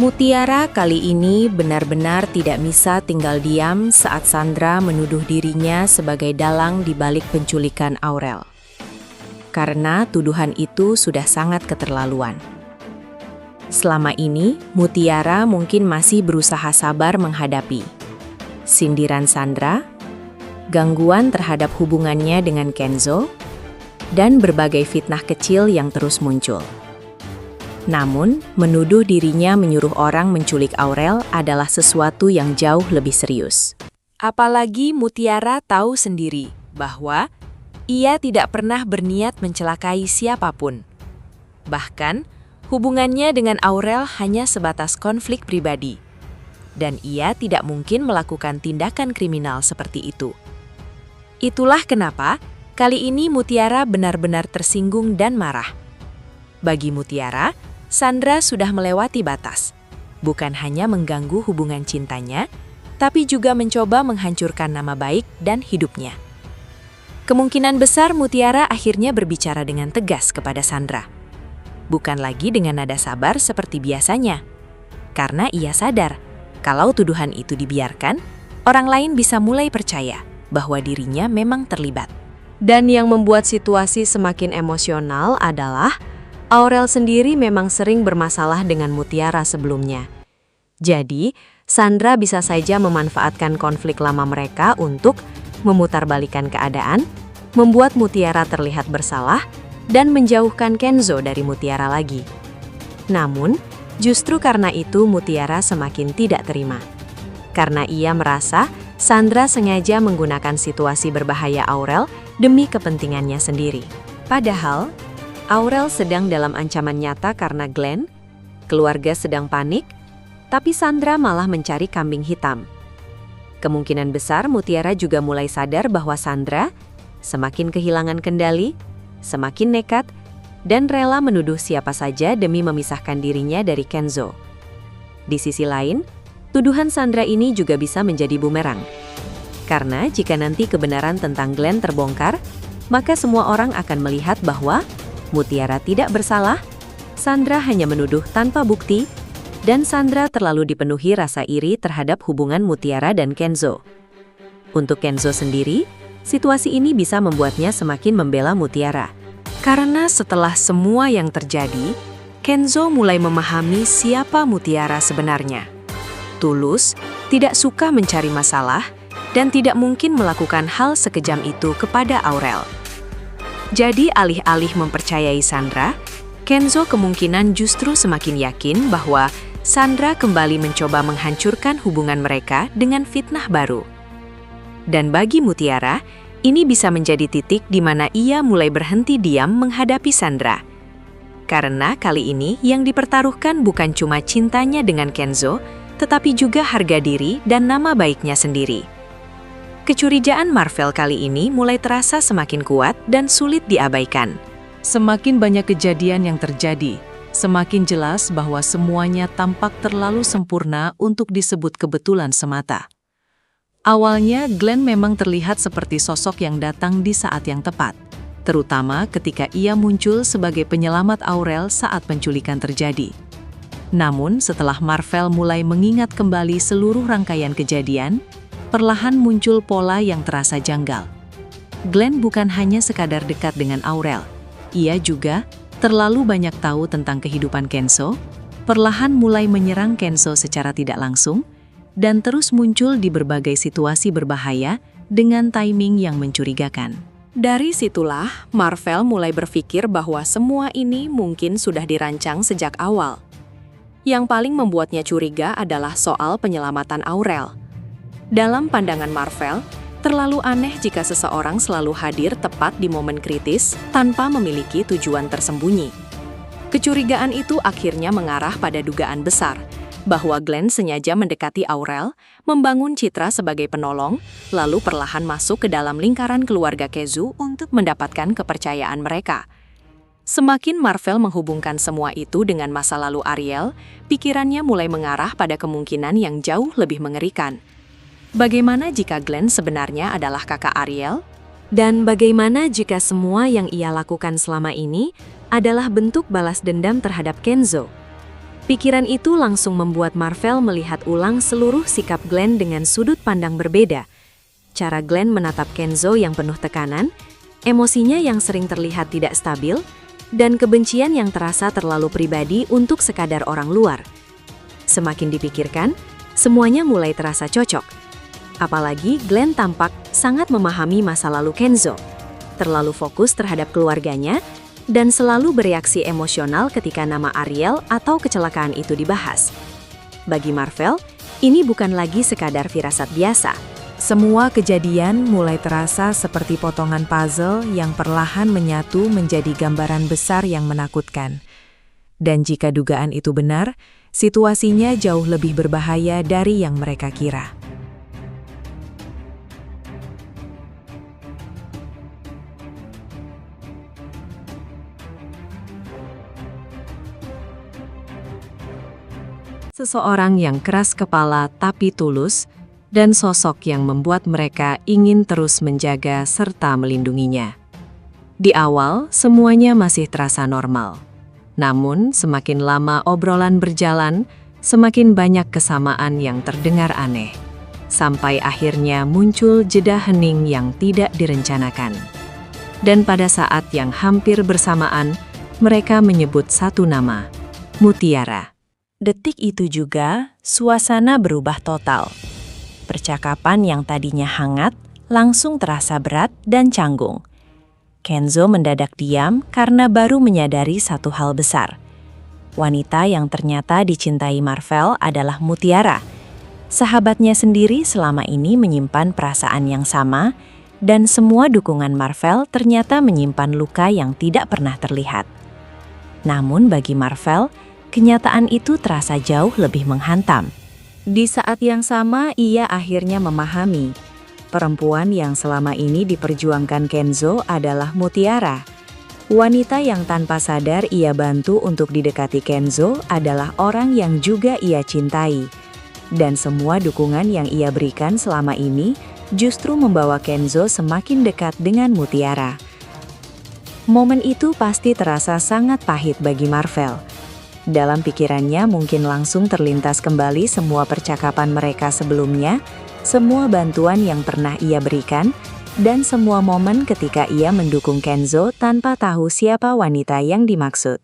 Mutiara kali ini benar-benar tidak bisa tinggal diam saat Sandra menuduh dirinya sebagai dalang di balik penculikan Aurel. Karena tuduhan itu sudah sangat keterlaluan. Selama ini, Mutiara mungkin masih berusaha sabar menghadapi sindiran Sandra, gangguan terhadap hubungannya dengan Kenzo, dan berbagai fitnah kecil yang terus muncul. Namun, menuduh dirinya menyuruh orang menculik Aurel adalah sesuatu yang jauh lebih serius. Apalagi Mutiara tahu sendiri bahwa ia tidak pernah berniat mencelakai siapapun. Bahkan, hubungannya dengan Aurel hanya sebatas konflik pribadi. Dan ia tidak mungkin melakukan tindakan kriminal seperti itu. Itulah kenapa kali ini Mutiara benar-benar tersinggung dan marah. Bagi Mutiara, Sandra sudah melewati batas, bukan hanya mengganggu hubungan cintanya, tapi juga mencoba menghancurkan nama baik dan hidupnya. Kemungkinan besar Mutiara akhirnya berbicara dengan tegas kepada Sandra. Bukan lagi dengan nada sabar seperti biasanya, karena ia sadar kalau tuduhan itu dibiarkan, orang lain bisa mulai percaya bahwa dirinya memang terlibat. Dan yang membuat situasi semakin emosional adalah Aurel sendiri memang sering bermasalah dengan Mutiara sebelumnya. Jadi, Sandra bisa saja memanfaatkan konflik lama mereka untuk memutarbalikkan keadaan, membuat Mutiara terlihat bersalah, dan menjauhkan Kenzo dari Mutiara lagi. Namun, justru karena itu Mutiara semakin tidak terima. Karena ia merasa Sandra sengaja menggunakan situasi berbahaya Aurel demi kepentingannya sendiri. Padahal, Aurel sedang dalam ancaman nyata karena Glenn, keluarga sedang panik, tapi Sandra malah mencari kambing hitam. Kemungkinan besar Mutiara juga mulai sadar bahwa Sandra semakin kehilangan kendali, semakin nekat, dan rela menuduh siapa saja demi memisahkan dirinya dari Kenzo. Di sisi lain, tuduhan Sandra ini juga bisa menjadi bumerang. Karena jika nanti kebenaran tentang Glenn terbongkar, maka semua orang akan melihat bahwa Mutiara tidak bersalah, Sandra hanya menuduh tanpa bukti, dan Sandra terlalu dipenuhi rasa iri terhadap hubungan Mutiara dan Kenzo. Untuk Kenzo sendiri, situasi ini bisa membuatnya semakin membela Mutiara. Karena setelah semua yang terjadi, Kenzo mulai memahami siapa Mutiara sebenarnya. Tulus, tidak suka mencari masalah, dan tidak mungkin melakukan hal sekejam itu kepada Aurel. Jadi alih-alih mempercayai Sandra, Kenzo kemungkinan justru semakin yakin bahwa Sandra kembali mencoba menghancurkan hubungan mereka dengan fitnah baru. Dan bagi Mutiara, ini bisa menjadi titik di mana ia mulai berhenti diam menghadapi Sandra. Karena kali ini yang dipertaruhkan bukan cuma cintanya dengan Kenzo, tetapi juga harga diri dan nama baiknya sendiri. Kecurigaan Marvel kali ini mulai terasa semakin kuat dan sulit diabaikan. Semakin banyak kejadian yang terjadi, semakin jelas bahwa semuanya tampak terlalu sempurna untuk disebut kebetulan semata. Awalnya, Glenn memang terlihat seperti sosok yang datang di saat yang tepat, terutama ketika ia muncul sebagai penyelamat Aurel saat penculikan terjadi. Namun, setelah Marvel mulai mengingat kembali seluruh rangkaian kejadian, perlahan muncul pola yang terasa janggal. Glenn bukan hanya sekadar dekat dengan Aurel, ia juga terlalu banyak tahu tentang kehidupan Kenzo, perlahan mulai menyerang Kenzo secara tidak langsung, dan terus muncul di berbagai situasi berbahaya dengan timing yang mencurigakan. Dari situlah, Marvel mulai berpikir bahwa semua ini mungkin sudah dirancang sejak awal. Yang paling membuatnya curiga adalah soal penyelamatan Aurel. Dalam pandangan Marvel, terlalu aneh jika seseorang selalu hadir tepat di momen kritis tanpa memiliki tujuan tersembunyi. Kecurigaan itu akhirnya mengarah pada dugaan besar, bahwa Glenn sengaja mendekati Aurel, membangun citra sebagai penolong, lalu perlahan masuk ke dalam lingkaran keluarga Kenzo untuk mendapatkan kepercayaan mereka. Semakin Marvel menghubungkan semua itu dengan masa lalu Ariel, pikirannya mulai mengarah pada kemungkinan yang jauh lebih mengerikan. Bagaimana jika Glenn sebenarnya adalah kakak Ariel? Dan bagaimana jika semua yang ia lakukan selama ini adalah bentuk balas dendam terhadap Kenzo? Pikiran itu langsung membuat Marvel melihat ulang seluruh sikap Glenn dengan sudut pandang berbeda. Cara Glenn menatap Kenzo yang penuh tekanan, emosinya yang sering terlihat tidak stabil, dan kebencian yang terasa terlalu pribadi untuk sekadar orang luar. Semakin dipikirkan, semuanya mulai terasa cocok. Apalagi Glenn tampak sangat memahami masa lalu Kenzo, terlalu fokus terhadap keluarganya, dan selalu bereaksi emosional ketika nama Ariel atau kecelakaan itu dibahas. Bagi Marvel, ini bukan lagi sekadar firasat biasa. Semua kejadian mulai terasa seperti potongan puzzle yang perlahan menyatu menjadi gambaran besar yang menakutkan. Dan jika dugaan itu benar, situasinya jauh lebih berbahaya dari yang mereka kira. Seseorang yang keras kepala tapi tulus, dan sosok yang membuat mereka ingin terus menjaga serta melindunginya. Di awal, semuanya masih terasa normal. Namun, semakin lama obrolan berjalan, semakin banyak kesamaan yang terdengar aneh. Sampai akhirnya muncul jeda hening yang tidak direncanakan. Dan pada saat yang hampir bersamaan, mereka menyebut satu nama, Mutiara. Detik itu juga, suasana berubah total. Percakapan yang tadinya hangat, langsung terasa berat dan canggung. Kenzo mendadak diam karena baru menyadari satu hal besar. Wanita yang ternyata dicintai Marvel adalah Mutiara. Sahabatnya sendiri selama ini menyimpan perasaan yang sama, dan semua dukungan Marvel ternyata menyimpan luka yang tidak pernah terlihat. Namun bagi Marvel, kenyataan itu terasa jauh lebih menghantam. Di saat yang sama, ia akhirnya memahami, perempuan yang selama ini diperjuangkan Kenzo adalah Mutiara. Wanita yang tanpa sadar ia bantu untuk didekati Kenzo adalah orang yang juga ia cintai. Dan semua dukungan yang ia berikan selama ini justru membawa Kenzo semakin dekat dengan Mutiara. Momen itu pasti terasa sangat pahit bagi Marvel. Dalam pikirannya mungkin langsung terlintas kembali semua percakapan mereka sebelumnya, semua bantuan yang pernah ia berikan, dan semua momen ketika ia mendukung Kenzo tanpa tahu siapa wanita yang dimaksud.